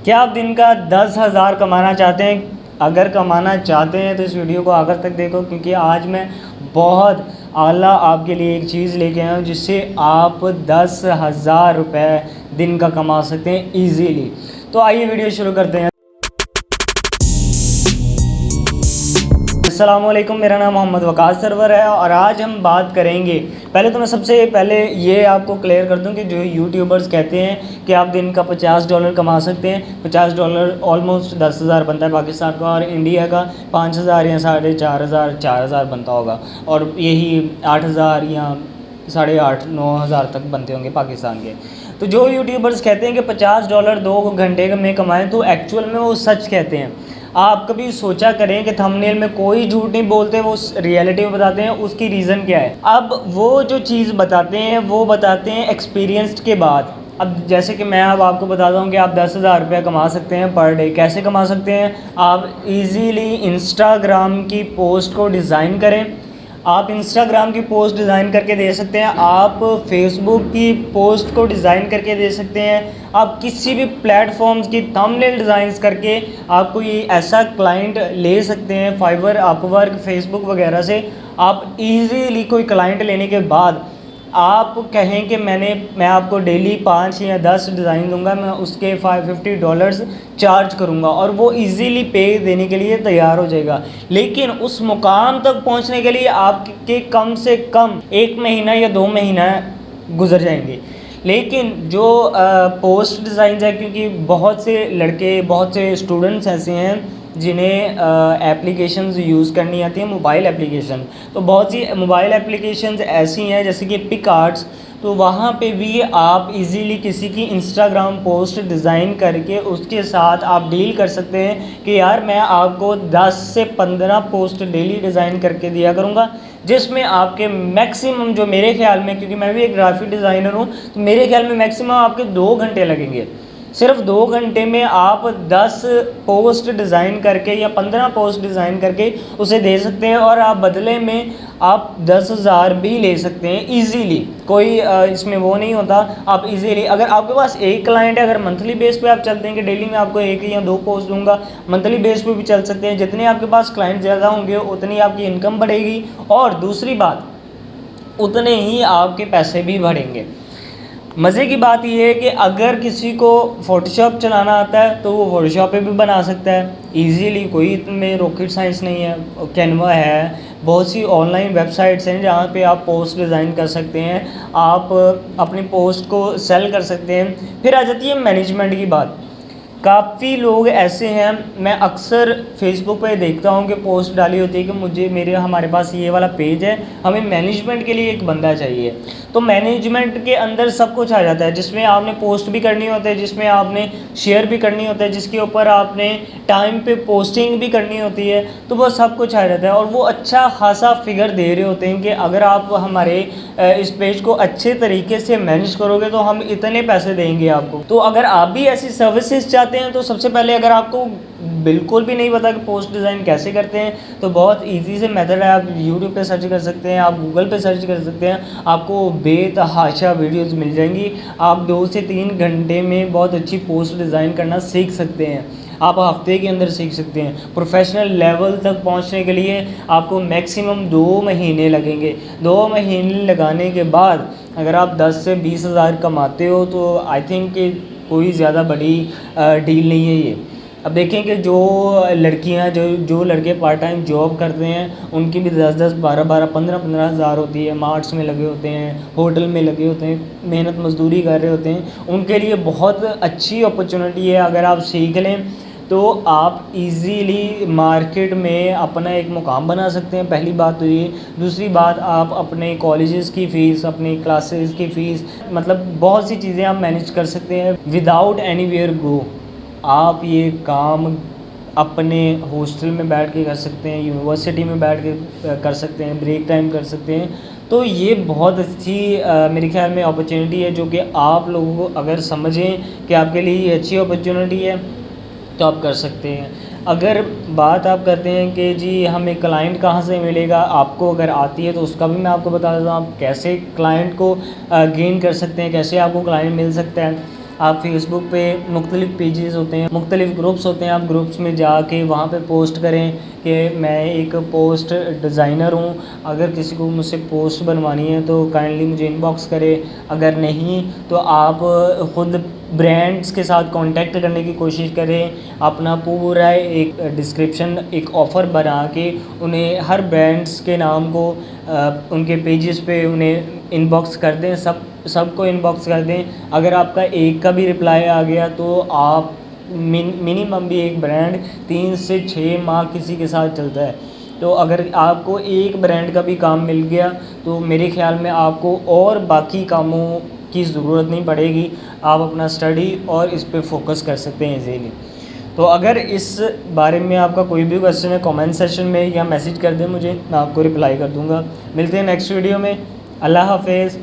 क्या आप दिन का 10,000 कमाना चाहते हैं? अगर कमाना चाहते हैं तो इस वीडियो को आखिर तक देखो, क्योंकि आज मैं बहुत आला आपके लिए एक चीज़ लेके आया हूँ जिससे आप 10,000 रुपये दिन का कमा सकते हैं ईजीली। तो आइए वीडियो शुरू करते हैं। अस्सलामुअलैकुम, मेरा नाम मोहम्मद वकास सरवर है और आज हम बात करेंगे। पहले तो मैं सबसे पहले ये आपको क्लियर कर दूं कि जो यूट्यूबर्स कहते हैं कि आप दिन का $50 कमा सकते हैं, $50 ऑलमोस्ट 10,000 बनता है पाकिस्तान का, और इंडिया का 5,000 या 4,500 4,000 बनता होगा, और यही 8,000 या 8,500 9,000 तक बनते होंगे पाकिस्तान के। तो जो यूट्यूबर्स कहते हैं कि $50 2 घंटे में कमाएँ, तो एक्चुअल में वो सच कहते हैं। आप कभी सोचा करें कि थंबनेल में कोई झूठ नहीं बोलते, वो रियलिटी में बताते हैं। उसकी रीज़न क्या है? अब वो जो चीज़ बताते हैं वो बताते हैं एक्सपीरियंस के बाद। अब जैसे कि मैं अब आपको बताता हूँ कि आप 10,000 रुपये कमा सकते हैं पर डे। कैसे कमा सकते हैं? आप इजीली इंस्टाग्राम की पोस्ट को डिज़ाइन करें। आप इंस्टाग्राम की पोस्ट डिज़ाइन करके दे सकते हैं, आप फेसबुक की पोस्ट को डिज़ाइन करके दे सकते हैं, आप किसी भी प्लेटफॉर्म्स की थंबनेल डिज़ाइंस करके आप कोई ऐसा क्लाइंट ले सकते हैं। फाइवर, अपवर्क, फेसबुक वगैरह से आप इजीली कोई क्लाइंट लेने के बाद आप कहें कि मैं आपको डेली 5 या 10 डिज़ाइन दूंगा, मैं उसके $550 चार्ज करूंगा, और वो इजीली पे देने के लिए तैयार हो जाएगा। लेकिन उस मुकाम तक पहुंचने के लिए आपके कम से कम 1 महीना या 2 महीना गुजर जाएंगे। लेकिन जो पोस्ट डिज़ाइन है, क्योंकि बहुत से लड़के, बहुत से स्टूडेंट्स ऐसे हैं जिन्हें एप्लीकेशंस यूज़ करनी आती है, मोबाइल एप्लीकेशन। तो बहुत सी मोबाइल एप्लीकेशंस ऐसी हैं जैसे कि पिकआर्ट्स, तो वहाँ पे भी आप इजीली किसी की इंस्टाग्राम पोस्ट डिज़ाइन करके उसके साथ आप डील कर सकते हैं कि यार मैं आपको 10 से 15 पोस्ट डेली डिज़ाइन करके दिया करूँगा, जिसमें आपके मैक्सिमम, जो मेरे ख्याल में, क्योंकि मैं भी एक ग्राफिक डिज़ाइनर हूँ, तो मेरे ख्याल में मैक्सिमम आपके 2 घंटे लगेंगे। सिर्फ 2 घंटे में आप 10 पोस्ट डिज़ाइन करके या 15 पोस्ट डिज़ाइन करके उसे दे सकते हैं, और आप बदले में आप 10,000 भी ले सकते हैं ईजीली। कोई इसमें वो नहीं होता। आप इजीली, अगर आपके पास एक क्लाइंट है, अगर मंथली बेस पे आप चलते हैं कि डेली में आपको 1 या 2 पोस्ट दूंगा, मंथली बेस पे भी चल सकते हैं। जितने आपके पास क्लाइंट ज़्यादा होंगे उतनी आपकी इनकम बढ़ेगी, और दूसरी बात, उतने ही आपके पैसे भी बढ़ेंगे। मज़े की बात यह है कि अगर किसी को फ़ोटोशॉप चलाना आता है तो वो फ़ोटोशॉप पे भी बना सकता है इजीली। कोई इतने रॉकेट साइंस नहीं है। कैनवा है, बहुत सी ऑनलाइन वेबसाइट्स हैं जहाँ पे आप पोस्ट डिज़ाइन कर सकते हैं, आप अपनी पोस्ट को सेल कर सकते हैं। फिर आ जाती है मैनेजमेंट की बात। काफ़ी लोग ऐसे हैं, मैं अक्सर फेसबुक पे देखता हूँ कि पोस्ट डाली होती है कि हमारे पास ये वाला पेज है, हमें मैनेजमेंट के लिए एक बंदा चाहिए। तो मैनेजमेंट के अंदर सब कुछ आ जाता है, जिसमें आपने पोस्ट भी करनी होती है, जिसमें आपने शेयर भी करनी होता है, जिसके ऊपर आपने टाइम पे पोस्टिंग भी करनी होती है। तो वो सब कुछ आ जाता है, और वो अच्छा खासा फिगर दे रहे होते हैं कि अगर आप हमारे इस पेज को अच्छे तरीके से मैनेज करोगे तो हम इतने पैसे देंगे आपको। तो अगर आप भी ऐसी सर्विसेज चाहते हैं, तो सबसे पहले, अगर आपको बिल्कुल भी नहीं पता कि पोस्ट डिज़ाइन कैसे करते हैं, तो बहुत इजी से मेथड है। आप यूट्यूब पे सर्च कर सकते हैं, आप गूगल पे सर्च कर सकते हैं, आपको बेतहाशा वीडियोस मिल जाएंगी। आप 2 से 3 घंटे में बहुत अच्छी पोस्ट डिज़ाइन करना सीख सकते हैं। आप हफ्ते के अंदर सीख सकते हैं। प्रोफेशनल लेवल तक पहुंचने के लिए आपको मैक्सिमम 2 महीने लगेंगे। 2 महीने लगाने के बाद अगर आप 10 से 20,000 कमाते हो, तो आई थिंक कि कोई ज़्यादा बड़ी डील नहीं है ये। अब देखें कि जो लड़कियां, जो लड़के पार्ट टाइम जॉब करते हैं, उनकी भी 10-10, 12-12, 15-15 हज़ार होती है। मार्ट्स में लगे होते हैं, होटल में लगे होते हैं, मेहनत मजदूरी कर रहे होते हैं। उनके लिए बहुत अच्छी अपॉर्चुनिटी है। अगर आप सीख लें तो आप इजीली मार्केट में अपना एक मुकाम बना सकते हैं। पहली बात तो ये। दूसरी बात, आप अपने कॉलेजेस की फ़ीस, अपनी क्लासेस की फ़ीस, मतलब बहुत सी चीज़ें आप मैनेज कर सकते हैं विदाउट एनीवेयर गो। आप ये काम अपने हॉस्टल में बैठ के कर सकते हैं, यूनिवर्सिटी में बैठ के कर सकते हैं, ब्रेक टाइम कर सकते हैं। तो ये बहुत अच्छी मेरे ख्याल में अपॉर्चुनिटी है, जो कि आप लोगों को अगर समझें कि आपके लिए ये अच्छी अपॉर्चुनिटी है तो आप कर सकते हैं। अगर बात आप करते हैं कि जी हमें क्लाइंट कहाँ से मिलेगा, आपको अगर आती है तो उसका भी मैं आपको बता देता हूँ। आप कैसे क्लाइंट को गेन कर सकते हैं, कैसे आपको क्लाइंट मिल सकता है। आप फेसबुक पे मुख्तलिफ़ पेजेस होते हैं, मुख्तलिफ़ ग्रुप्स होते हैं, आप ग्रुप्स में जाके वहाँ पे पोस्ट करें कि मैं एक पोस्ट डिज़ाइनर हूँ, अगर किसी को मुझसे पोस्ट बनवानी है तो काइंडली मुझे इनबॉक्स करें, अगर नहीं तो आप ख़ुद ब्रांड्स के साथ कांटेक्ट करने की कोशिश करें, अपना पूरा एक डिस्क्रिप्शन, एक ऑफ़र बना के उन्हें हर ब्रांड्स के नाम को उनके पेजेस पे उन्हें इनबॉक्स कर दें, सबको इनबॉक्स कर दें। अगर आपका एक का भी रिप्लाई आ गया तो आप मिनिमम भी एक ब्रांड 3 से 6 माह किसी के साथ चलता है, तो अगर आपको एक ब्रांड का भी काम मिल गया तो मेरे ख़्याल में आपको और बाकी कामों की ज़रूरत नहीं पड़ेगी, आप अपना स्टडी और इस पे फोकस कर सकते हैं इजीली। तो अगर इस बारे में आपका कोई भी क्वेश्चन है कमेंट सेक्शन में या मैसेज कर दें मुझे, मैं आपको रिप्लाई कर दूँगा। मिलते हैं नेक्स्ट वीडियो में। अल्लाह हाफ़िज़।